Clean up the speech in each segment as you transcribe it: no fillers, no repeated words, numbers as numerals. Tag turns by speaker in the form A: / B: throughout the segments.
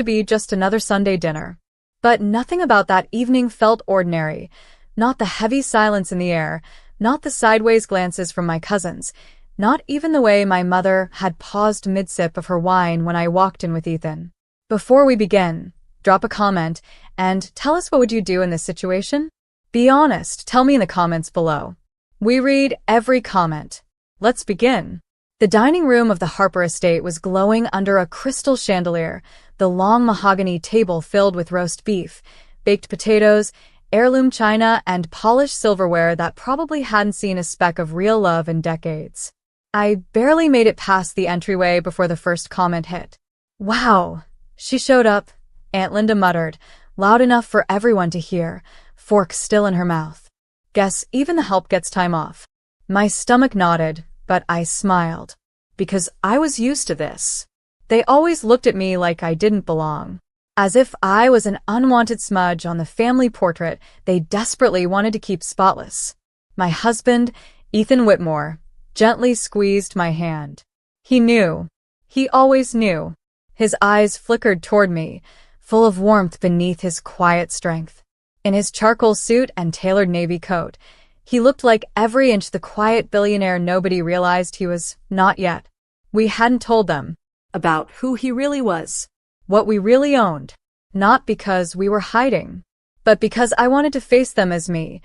A: to be just another Sunday dinner. But nothing about that evening felt ordinary. Not the heavy silence in the air, not the sideways glances from my cousins, not even the way my mother had paused mid-sip of her wine when I walked in with Ethan. Before we begin, drop a comment and tell us what would you do in this situation? Be honest, tell me in the comments below. We read every comment. Let's begin. The dining room of the Harper estate was glowing under a crystal chandelier, the long mahogany table filled with roast beef, baked potatoes, heirloom china, and polished silverware that probably hadn't seen a speck of real love in decades. I barely made it past the entryway before the first comment hit. Wow, she showed up, Aunt Linda muttered, loud enough for everyone to hear, fork still in her mouth. Guess even the help gets time off. My stomach nodded, but I smiled. Because I was used to this. They always looked at me like I didn't belong. As if I was an unwanted smudge on the family portrait they desperately wanted to keep spotless. My husband, Ethan Whitmore, gently squeezed my hand. He knew. He always knew. His eyes flickered toward me, full of warmth beneath his quiet strength. In his charcoal suit and tailored navy coat, he looked like every inch the quiet billionaire nobody realized he was not yet. We hadn't told them about who he really was, what we really owned, not because we were hiding, but because I wanted to face them as me,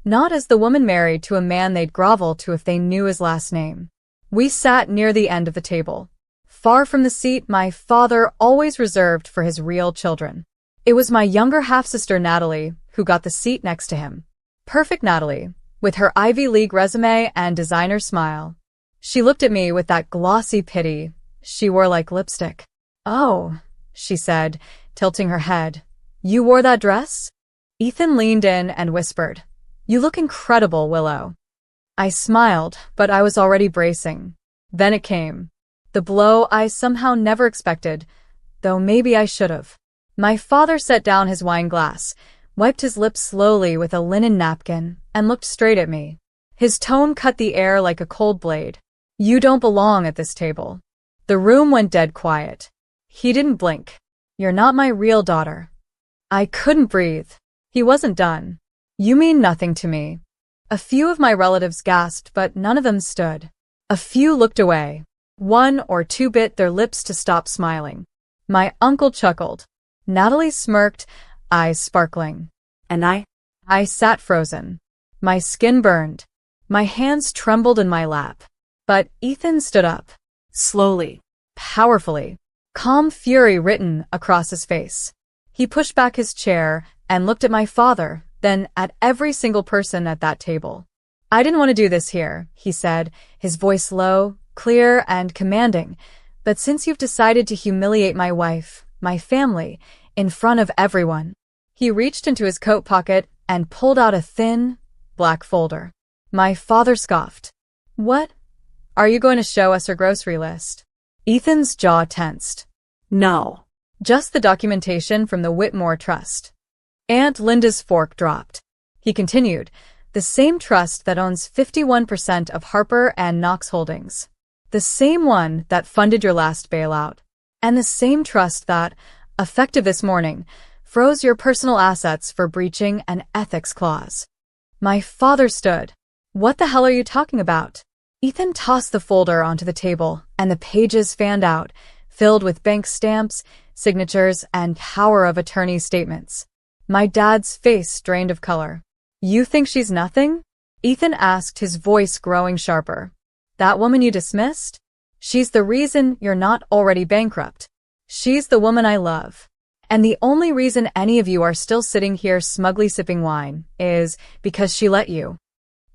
A: not as the woman married to a man they'd grovel to if they knew his last name. We sat near the end of the table, far from the seat my father always reserved for his real children. It was my younger half-sister Natalie who got the seat next to him. Perfect Natalie, with her Ivy League resume and designer smile. She looked at me with that glossy pity she wore like lipstick. "Oh," she said, tilting her head. "You wore that dress?" Ethan leaned in and whispered, "You look incredible, Willow." I smiled, but I was already bracing. Then it came. The blow I somehow never expected, though maybe I should have. My father set down his wine glass, wiped his lips slowly with a linen napkin, and looked straight at me. His tone cut the air like a cold blade. "You don't belong at this table." The room went dead quiet. He didn't blink. "You're not my real daughter." I couldn't breathe. He wasn't done. "You mean nothing to me." A few of my relatives gasped, but none of them stood. A few looked away. One or two bit their lips to stop smiling. My uncle chuckled. Natalie smirked, eyes sparkling. And I sat frozen. My skin burned. My hands trembled in my lap. But Ethan stood up. Slowly. Powerfully. Calm fury written across his face. He pushed back his chair and looked at my father, then at every single person at that table. "I didn't want to do this here," he said, his voice low, clear, and commanding. "But since you've decided to humiliate my wife, my family, in front of everyone." He reached into his coat pocket and pulled out a thin, black folder. My father scoffed. "What? Are you going to show us her grocery list?" Ethan's jaw tensed. "No. Just the documentation from the Whitmore Trust." Aunt Linda's fork dropped. He continued, "The same trust that owns 51% of Harper and Knox Holdings. The same one that funded your last bailout. And the same trust that, effective this morning, froze your personal assets for breaching an ethics clause." My father stood. "What the hell are you talking about?" Ethan tossed the folder onto the table, and the pages fanned out, filled with bank stamps, signatures, and power of attorney statements. My dad's face drained of color. "You think she's nothing?" Ethan asked, his voice growing sharper. "That woman you dismissed? She's the reason you're not already bankrupt. She's the woman I love. And the only reason any of you are still sitting here smugly sipping wine is because she let you."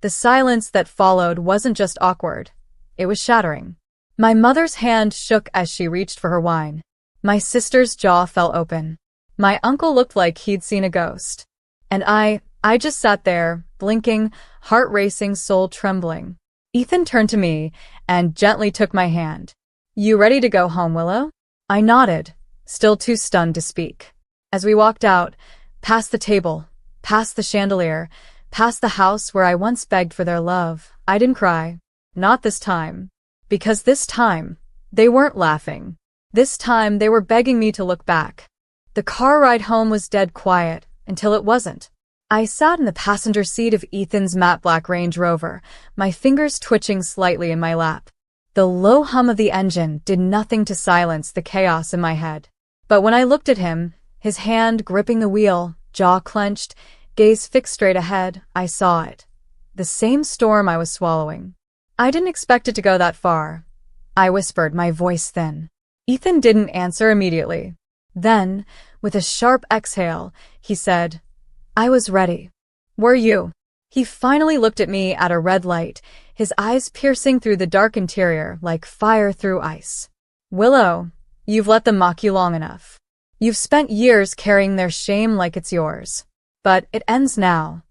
A: The silence that followed wasn't just awkward. It was shattering. My mother's hand shook as she reached for her wine. My sister's jaw fell open. My uncle looked like he'd seen a ghost. And I just sat there, blinking, heart racing, soul trembling. Ethan turned to me and gently took my hand. "You ready to go home, Willow?" I nodded, still too stunned to speak. As we walked out, past the table, past the chandelier, past the house where I once begged for their love, I didn't cry. Not this time. Because this time, they weren't laughing. This time they were begging me to look back. The car ride home was dead quiet, until it wasn't. I sat in the passenger seat of Ethan's matte black Range Rover, my fingers twitching slightly in my lap. The low hum of the engine did nothing to silence the chaos in my head. But when I looked at him, his hand gripping the wheel, jaw clenched, gaze fixed straight ahead, I saw it. The same storm I was swallowing. I didn't expect it to go that far. I whispered, my voice thin. Ethan didn't answer immediately. Then, with a sharp exhale, he said, I was ready. Were you? He finally looked at me at a red light, his eyes piercing through the dark interior like fire through ice. Willow, you've let them mock you long enough. You've spent years carrying their shame like it's yours. But it ends now.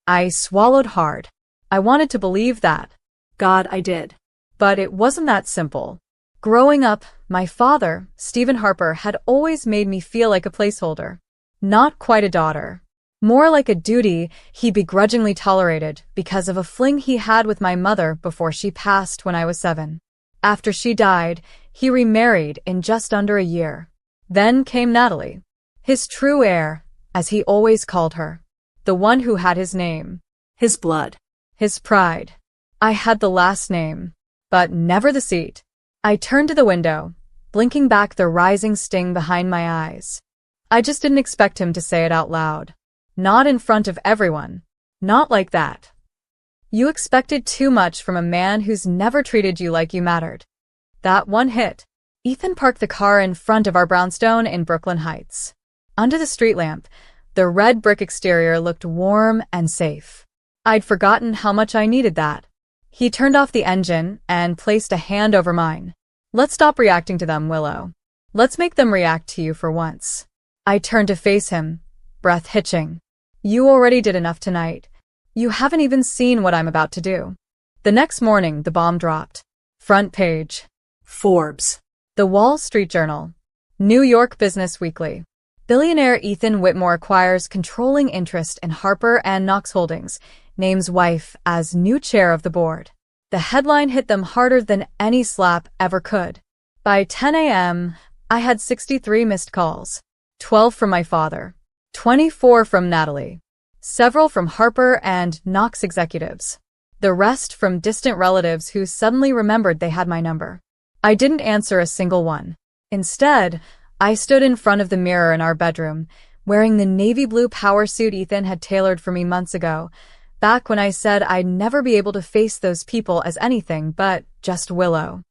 A: I swallowed hard. I wanted to believe that. God, I did. But it wasn't that simple. Growing up, my father, Stephen Harper, had always made me feel like a placeholder. Not quite a daughter. More like a duty he begrudgingly tolerated because of a fling he had with my mother before she passed when I was 7. After she died, he remarried in just under a year. Then came Natalie. His true heir, as he always called her. The one who had his name. His blood. His pride. I had the last name, but never the seat. I turned to the window, blinking back the rising sting behind my eyes. I just didn't expect him to say it out loud. Not in front of everyone. Not like that. You expected too much from a man who's never treated you like you mattered. That one hit. Ethan parked the car in front of our brownstone in Brooklyn Heights. Under the street lamp, the red brick exterior looked warm and safe. I'd forgotten how much I needed that. He turned off the engine and placed a hand over mine. Let's stop reacting to them, Willow. Let's make them react to you for once. I turned to face him, breath hitching. You already did enough tonight. You haven't even seen what I'm about to do. The next morning, the bomb dropped. Front page. Forbes. The Wall Street Journal. New York Business Weekly. Billionaire Ethan Whitmore acquires controlling interest in Harper and Knox Holdings, names wife as new chair of the board. The headline hit them harder than any slap ever could. By 10 a.m., I had 63 missed calls. 12 from my father. 24 from Natalie. Several from Harper and Knox executives. The rest from distant relatives who suddenly remembered they had my number. I didn't answer a single one. Instead, I stood in front of the mirror in our bedroom, wearing the navy blue power suit Ethan had tailored for me months ago, back when I said I'd never be able to face those people as anything but just Willow.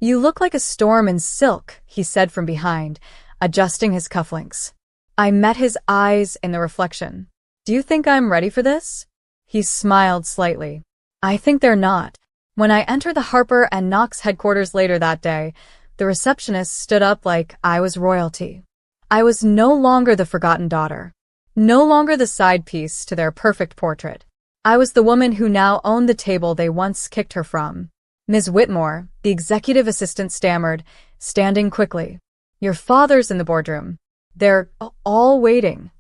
A: You look like a storm in silk, he said from behind, adjusting his cufflinks. I met his eyes in the reflection. Do you think I'm ready for this? He smiled slightly. I think they're not. When I entered the Harper and Knox headquarters later that day, the receptionist stood up like I was royalty. I was no longer the forgotten daughter. No longer the side piece to their perfect portrait. I was the woman who now owned the table they once kicked her from. Ms. Whitmore, the executive assistant, stammered, standing quickly. Your father's in the boardroom. They're all waiting.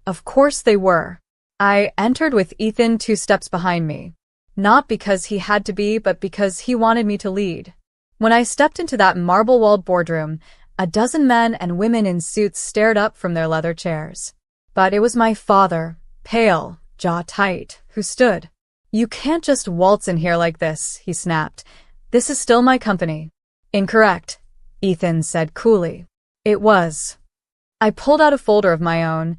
A: Of course they were. I entered with Ethan 2 steps behind me. Not because he had to be, but because he wanted me to lead. When I stepped into that marble-walled boardroom, a dozen men and women in suits stared up from their leather chairs. But it was my father, pale, jaw tight, who stood. You can't just waltz in here like this, he snapped. This is still my company. Incorrect, Ethan said coolly. It was. I pulled out a folder of my own,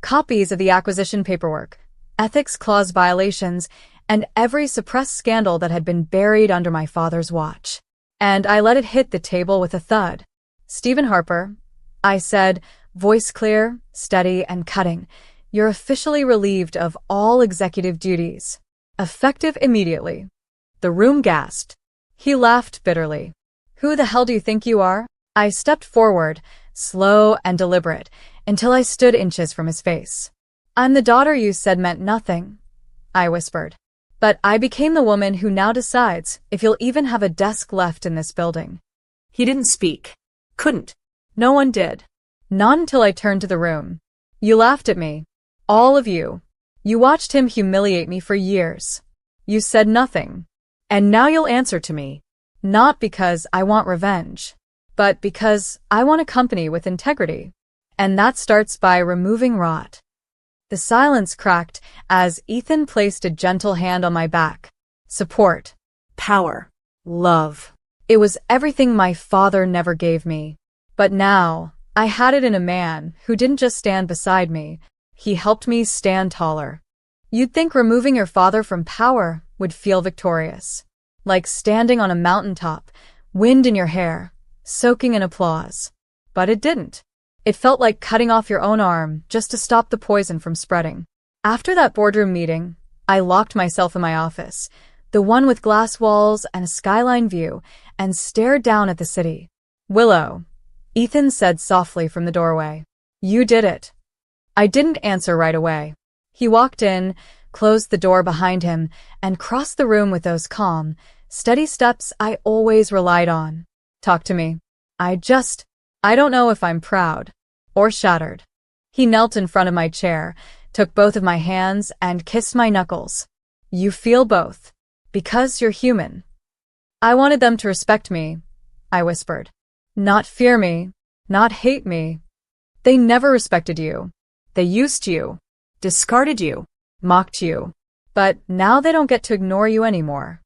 A: copies of the acquisition paperwork, ethics clause violations, and every suppressed scandal that had been buried under my father's watch. And I let it hit the table with a thud. Stephen Harper, I said, voice clear, steady, and cutting, you're officially relieved of all executive duties. Effective immediately. The room gasped. He laughed bitterly. Who the hell do you think you are? I stepped forward, slow and deliberate, until I stood inches from his face. I'm the daughter you said meant nothing, I whispered. But I became the woman who now decides if you'll even have a desk left in this building. He didn't speak. Couldn't. No one did. Not until I turned to the room. You laughed at me. All of you. You watched him humiliate me for years. You said nothing. And now you'll answer to me. Not because I want revenge. but because I want a company with integrity. And that starts by removing rot. The silence cracked as Ethan placed a gentle hand on my back. Support. Power. Love. It was everything my father never gave me. But now, I had it in a man who didn't just stand beside me, he helped me stand taller. You'd think removing your father from power would feel victorious. Like standing on a mountaintop, wind in your hair, soaking in applause. But it didn't. It felt like cutting off your own arm just to stop the poison from spreading. After that boardroom meeting, I locked myself in my office, the one with glass walls and a skyline view, and stared down at the city. Willow, Ethan said softly from the doorway. You did it. I didn't answer right away. He walked in, closed the door behind him, and crossed the room with those calm, steady steps I always relied on. Talk to me. I don't know if I'm proud or shattered. He knelt in front of my chair, took both of my hands, and kissed my knuckles. You feel both. Because you're human. I wanted them to respect me, I whispered. Not fear me, not hate me. They never respected you. They used you, discarded you, mocked you. But now they don't get to ignore you anymore.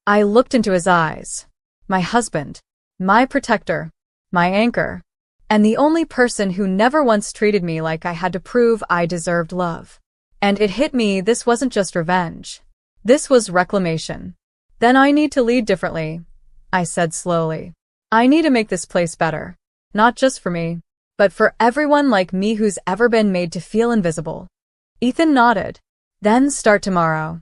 A: I looked into his eyes. My husband, my protector, my anchor, and the only person who never once treated me like I had to prove I deserved love. And it hit me, this wasn't just revenge. This was reclamation. Then I need to lead differently, I said slowly. I need to make this place better. Not just for me, but for everyone like me who's ever been made to feel invisible. Ethan nodded. Then start tomorrow.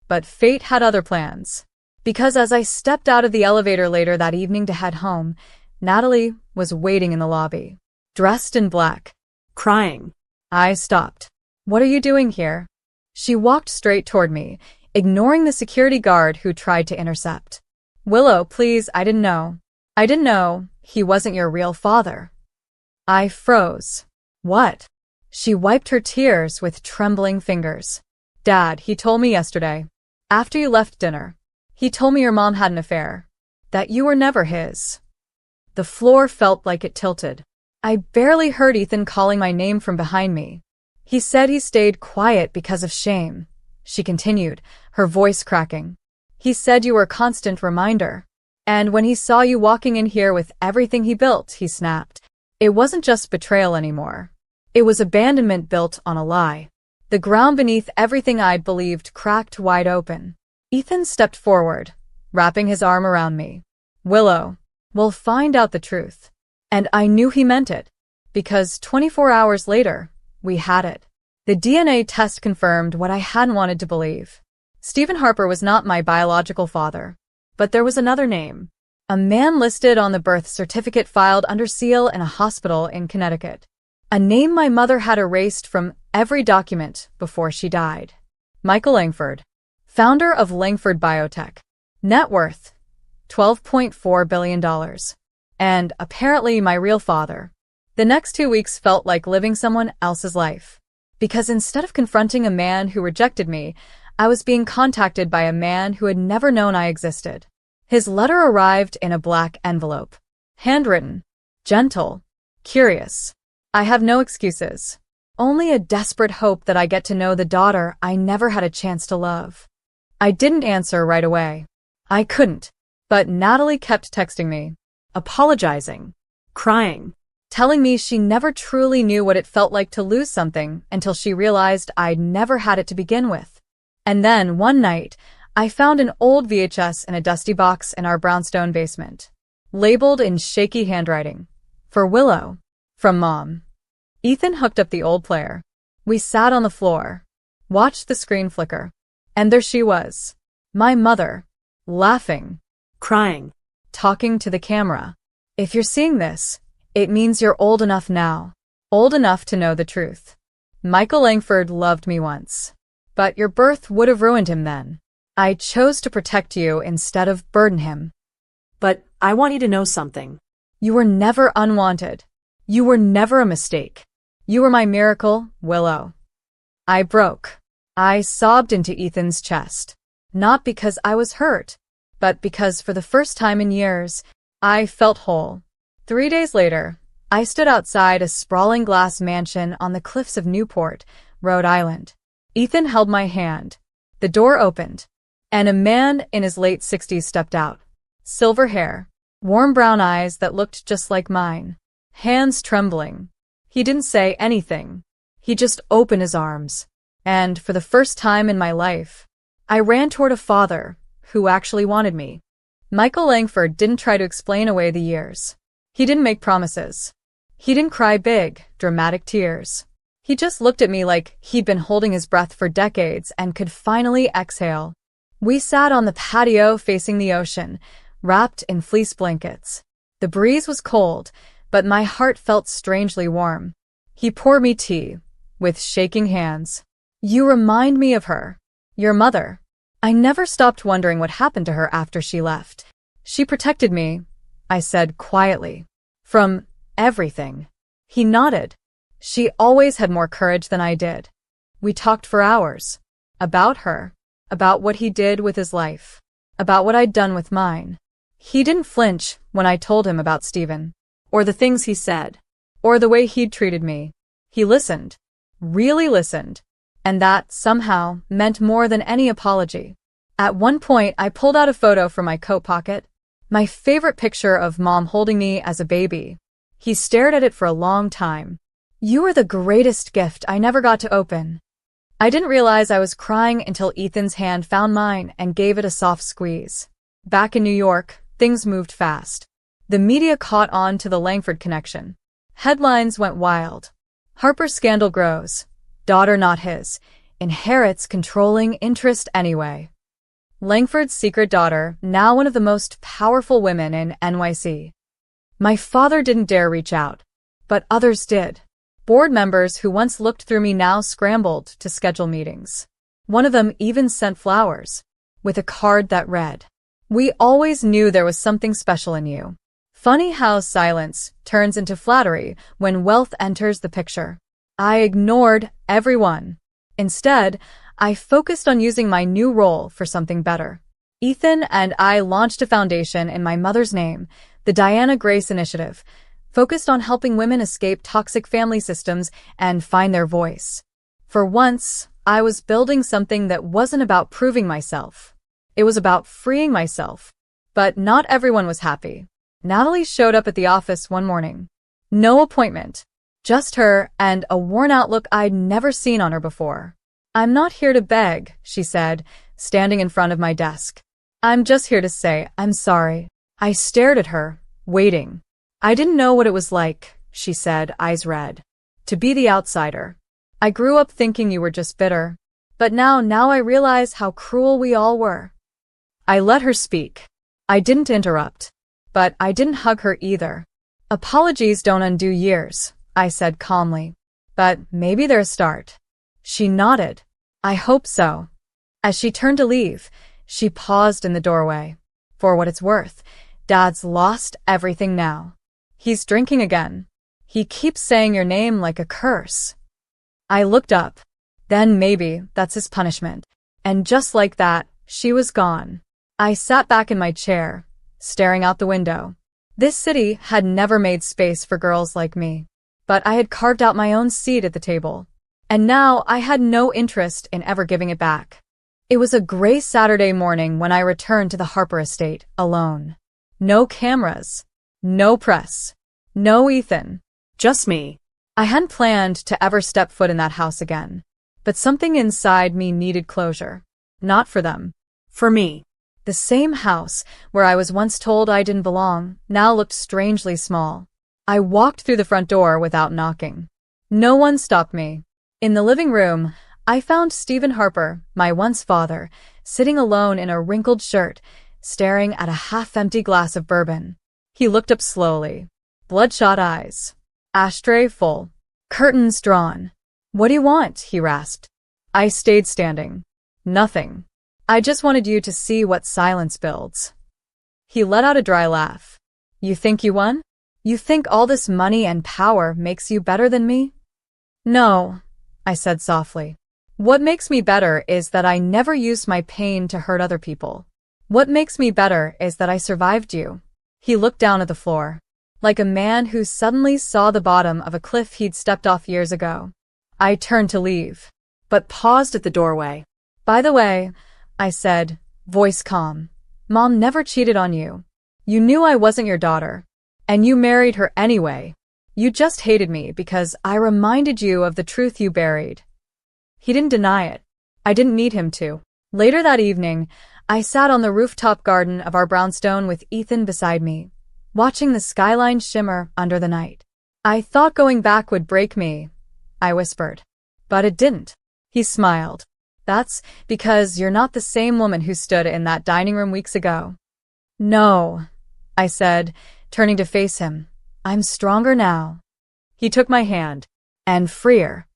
A: But fate had other plans. Because as I stepped out of the elevator later that evening to head home, Natalie was waiting in the lobby, dressed in black, crying. I stopped. What are you doing here? She walked straight toward me, ignoring the security guard who tried to intercept. Willow, please, I didn't know. I didn't know he wasn't your real father. I froze. What? She wiped her tears with trembling fingers. Dad, he told me yesterday. After you left dinner. He told me your mom had an affair. That you were never his. The floor felt like it tilted. I barely heard Ethan calling my name from behind me. He said he stayed quiet because of shame. She continued, her voice cracking. He said you were a constant reminder. And when he saw you walking in here with everything he built, he snapped. It wasn't just betrayal anymore. It was abandonment built on a lie. The ground beneath everything I'd believed cracked wide open. Ethan stepped forward, wrapping his arm around me. Willow, we'll find out the truth. And I knew he meant it. Because 24 hours later, we had it. The DNA test confirmed what I hadn't wanted to believe. Stephen Harper was not my biological father. But there was another name. A man listed on the birth certificate filed under seal in a hospital in Connecticut. A name my mother had erased from every document before she died. Michael Langford, founder of Langford Biotech. Net worth, $12.4 billion. And apparently my real father. The next 2 weeks felt like living someone else's life. Because instead of confronting a man who rejected me, I was being contacted by a man who had never known I existed. His letter arrived in a black envelope. Handwritten. Gentle. Curious. I have no excuses. Only a desperate hope that I get to know the daughter I never had a chance to love. I didn't answer right away. I couldn't. But Natalie kept texting me. Apologizing. Crying. Telling me she never truly knew what it felt like to lose something until she realized I'd never had it to begin with. And then, one night, I found an old VHS in a dusty box in our brownstone basement. Labeled in shaky handwriting. For Willow. From Mom. Ethan hooked up the old player. We sat on the floor. Watched the screen flicker. And there she was. My mother. Laughing. Crying. Talking to the camera. If you're seeing this, it means you're old enough now. Old enough to know the truth. Michael Langford loved me once. But your birth would have ruined him then. I chose to protect you instead of burden him. But I want you to know something. You were never unwanted. You were never a mistake. You were my miracle, Willow. I broke. I sobbed into Ethan's chest. Not because I was hurt, but because for the first time in years, I felt whole. 3 days later, I stood outside a sprawling glass mansion on the cliffs of Newport, Rhode Island. Ethan held my hand. The door opened, and a man in his late 60s stepped out. Silver hair, warm brown eyes that looked just like mine, hands trembling. He didn't say anything. He just opened his arms. And for the first time in my life, I ran toward a father who actually wanted me. Michael Langford didn't try to explain away the years. He didn't make promises. He didn't cry big, dramatic tears. He just looked at me like he'd been holding his breath for decades and could finally exhale. We sat on the patio facing the ocean, wrapped in fleece blankets. The breeze was cold, but my heart felt strangely warm. He poured me tea, with shaking hands. "You remind me of her. Your mother." I never stopped wondering what happened to her after she left. "She protected me," I said quietly. "From everything." He nodded. "She always had more courage than I did." We talked for hours. About her. About what he did with his life. About what I'd done with mine. He didn't flinch when I told him about Stephen. Or the things he said. Or the way he'd treated me. He listened. Really listened. And that, somehow, meant more than any apology. At one point, I pulled out a photo from my coat pocket. My favorite picture of Mom holding me as a baby. He stared at it for a long time. "You were the greatest gift I never got to open." I didn't realize I was crying until Ethan's hand found mine and gave it a soft squeeze. Back in New York, things moved fast. The media caught on to the Langford connection. Headlines went wild. Harper scandal grows. Daughter not his. Inherits controlling interest anyway. Langford's secret daughter, now one of the most powerful women in NYC. My father didn't dare reach out, but others did. Board members who once looked through me now scrambled to schedule meetings. One of them even sent flowers, with a card that read, "We always knew there was something special in you." Funny how silence turns into flattery when wealth enters the picture. I ignored everyone. Instead, I focused on using my new role for something better. Ethan and I launched a foundation in my mother's name, the Diana Grace Initiative, focused on helping women escape toxic family systems and find their voice. For once, I was building something that wasn't about proving myself. It was about freeing myself. But not everyone was happy. Natalie showed up at the office one morning. No appointment. Just her and a worn-out look I'd never seen on her before. "I'm not here to beg," she said, standing in front of my desk. "I'm just here to say I'm sorry." I stared at her, waiting. "I didn't know what it was like," she said, eyes red. "To be the outsider. I grew up thinking you were just bitter. But now I realize how cruel we all were." I let her speak. I didn't interrupt. But I didn't hug her either. "Apologies don't undo years," I said calmly. "But maybe they're a start." She nodded. "I hope so." As she turned to leave, she paused in the doorway. "For what it's worth, Dad's lost everything now. He's drinking again. He keeps saying your name like a curse." I looked up. Then maybe that's his punishment. And just like that, she was gone. I sat back in my chair, staring out the window. This city had never made space for girls like me. But I had carved out my own seat at the table. And now I had no interest in ever giving it back. It was a gray Saturday morning when I returned to the Harper estate, alone. No cameras. No press. No Ethan. Just me. I hadn't planned to ever step foot in that house again. But something inside me needed closure. Not for them. For me. The same house, where I was once told I didn't belong, now looked strangely small. I walked through the front door without knocking. No one stopped me. In the living room, I found Stephen Harper, my once father, sitting alone in a wrinkled shirt, staring at a half-empty glass of bourbon. He looked up slowly. Bloodshot eyes. Ashtray full. Curtains drawn. "What do you want?" he rasped. I stayed standing. "Nothing. I just wanted you to see what silence builds." He let out a dry laugh. "You think you won? You think all this money and power makes you better than me?" "No," I said softly. "What makes me better is that I never used my pain to hurt other people. What makes me better is that I survived you." He looked down at the floor. like a man who suddenly saw the bottom of a cliff he'd stepped off years ago. I turned to leave, but paused at the doorway. "By the way," I said, voice calm, "Mom never cheated on you. You knew I wasn't your daughter. And you married her anyway. You just hated me because I reminded you of the truth you buried." He didn't deny it. I didn't need him to. Later that evening, I sat on the rooftop garden of our brownstone with Ethan beside me, watching the skyline shimmer under the night. "I thought going back would break me," I whispered. "But it didn't." He smiled. "That's because you're not the same woman who stood in that dining room weeks ago." "No," I said, turning to face him. "I'm stronger now." He took my hand. "And freer."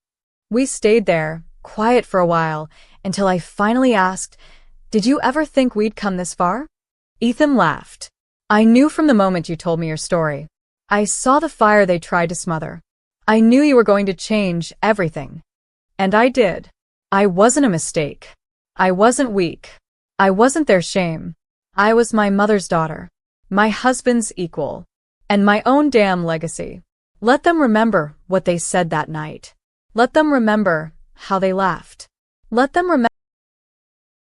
A: We stayed there, quiet for a while, until I finally asked, "Did you ever think we'd come this far?" Ethan laughed. "I knew from the moment you told me your story. I saw the fire they tried to smother. I knew you were going to change everything. And I did. I wasn't a mistake. I wasn't weak. I wasn't their shame. I was my mother's daughter, my husband's equal, and my own damn legacy. Let them remember what they said that night. Let them remember how they laughed. Let them remember